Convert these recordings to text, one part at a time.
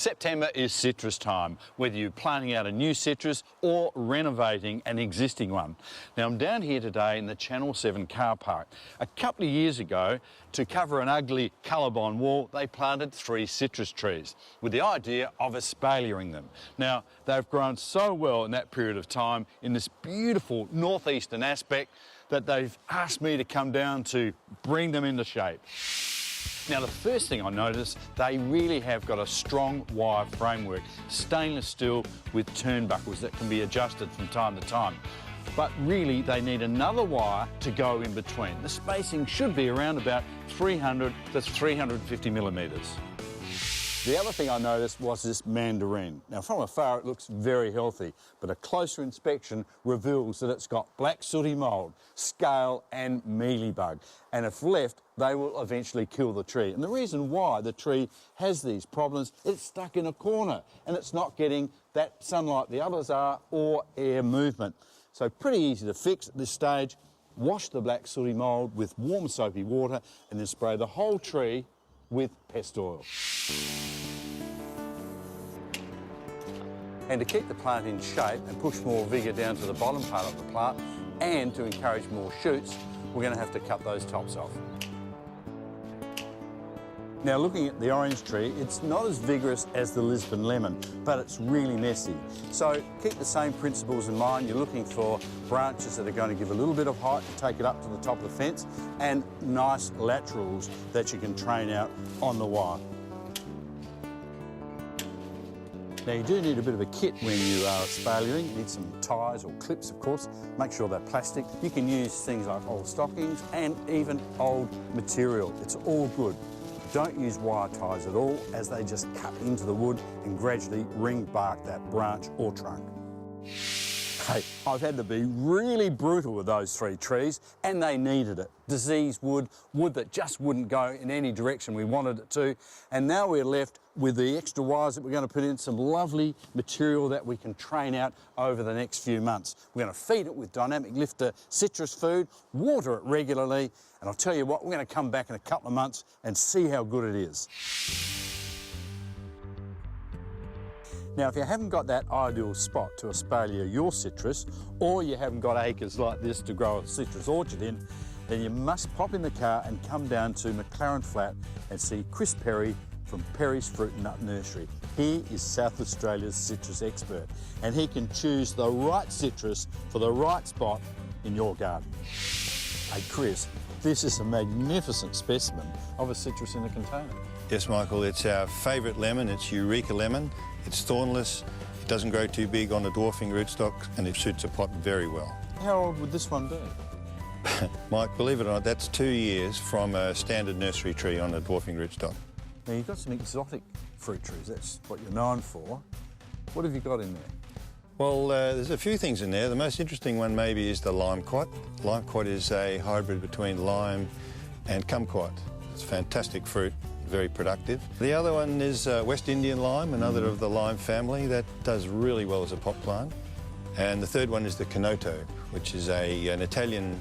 September is citrus time, whether you're planting out a new citrus or renovating an existing one. Now I'm down here today in the Channel 7 car park. A couple of years ago, to cover an ugly Colorbond wall, they planted 3 citrus trees with the idea of espaliering them. Now they've grown so well in that period of time in this beautiful northeastern aspect that they've asked me to come down to bring them into shape. Now the first thing I noticed, they really have got a strong wire framework, stainless steel with turnbuckles that can be adjusted from time to time. But really they need another wire to go in between. The spacing should be around about 300 to 350 millimetres. The other thing I noticed was this mandarin. Now from afar it looks very healthy, but a closer inspection reveals that it's got black sooty mould, scale and mealybug. And if left, they will eventually kill the tree. And the reason why the tree has these problems, it's stuck in a corner and it's not getting that sunlight the others are or air movement. So pretty easy to fix at this stage. Wash the black sooty mould with warm soapy water and then spray the whole tree with pest oil. And to keep the plant in shape and push more vigour down to the bottom part of the plant and to encourage more shoots, we're going to have to cut those tops off. Now looking at the orange tree, it's not as vigorous as the Lisbon lemon, but it's really messy. So keep the same principles in mind. You're looking for branches that are going to give a little bit of height to take it up to the top of the fence and nice laterals that you can train out on the wire. Now you do need a bit of a kit when you are espaliering. You need some ties or clips, of course. Make sure they're plastic. You can use things like old stockings and even old material. It's all good. Don't use wire ties at all, as they just cut into the wood and gradually ring bark that branch or trunk. Hey, I've had to be really brutal with those 3 trees, and they needed it. Diseased wood, wood that just wouldn't go in any direction we wanted it to, and now we're left with the extra wires that we're going to put in some lovely material that we can train out over the next few months. We're going to feed it with Dynamic Lifter citrus food, water it regularly, and I'll tell you what, we're going to come back in a couple of months and see how good it is. Now, if you haven't got that ideal spot to espalier your citrus, or you haven't got acres like this to grow a citrus orchard in, then you must pop in the car and come down to McLaren Flat and see Chris Perry from Perry's Fruit and Nut Nursery. He is South Australia's citrus expert, and he can choose the right citrus for the right spot in your garden. Hey Chris, this is a magnificent specimen of a citrus in a container. Yes, Michael, it's our favourite lemon. It's Eureka lemon. It's thornless, it doesn't grow too big on the dwarfing rootstock, and it suits a pot very well. How old would this one be? Mike, believe it or not, that's 2 years from a standard nursery tree on a dwarfing rootstock. Now, you've got some exotic fruit trees, that's what you're known for. What have you got in there? Well, there's a few things in there. The most interesting one maybe is the limequat. Limequat is a hybrid between lime and kumquat. It's a fantastic fruit. Very productive. The other one is West Indian lime, another of the lime family that does really well as a pot plant. And the third one is the Canoto, which is an Italian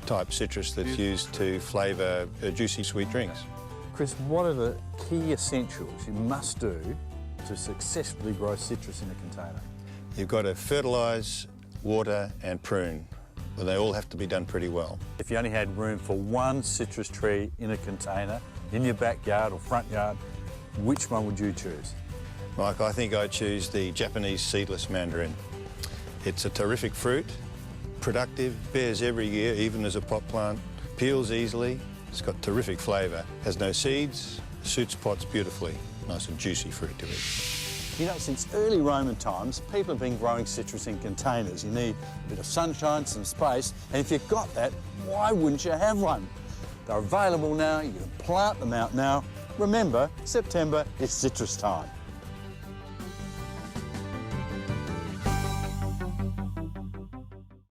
type citrus that's used to flavour juicy sweet drinks. Chris, what are the key essentials you must do to successfully grow citrus in a container? You've got to fertilise, water and prune. Well, they all have to be done pretty well. If you only had room for one citrus tree in a container, in your backyard or front yard, which one would you choose? Mike, I think I'd choose the Japanese seedless mandarin. It's a terrific fruit, productive, bears every year, even as a pot plant, peels easily, it's got terrific flavour, has no seeds, suits pots beautifully, nice and juicy fruit to eat. You know, since early Roman times, people have been growing citrus in containers. You need a bit of sunshine, some space, and if you've got that, why wouldn't you have one? They're available now, you can plant them out now. Remember, September is citrus time.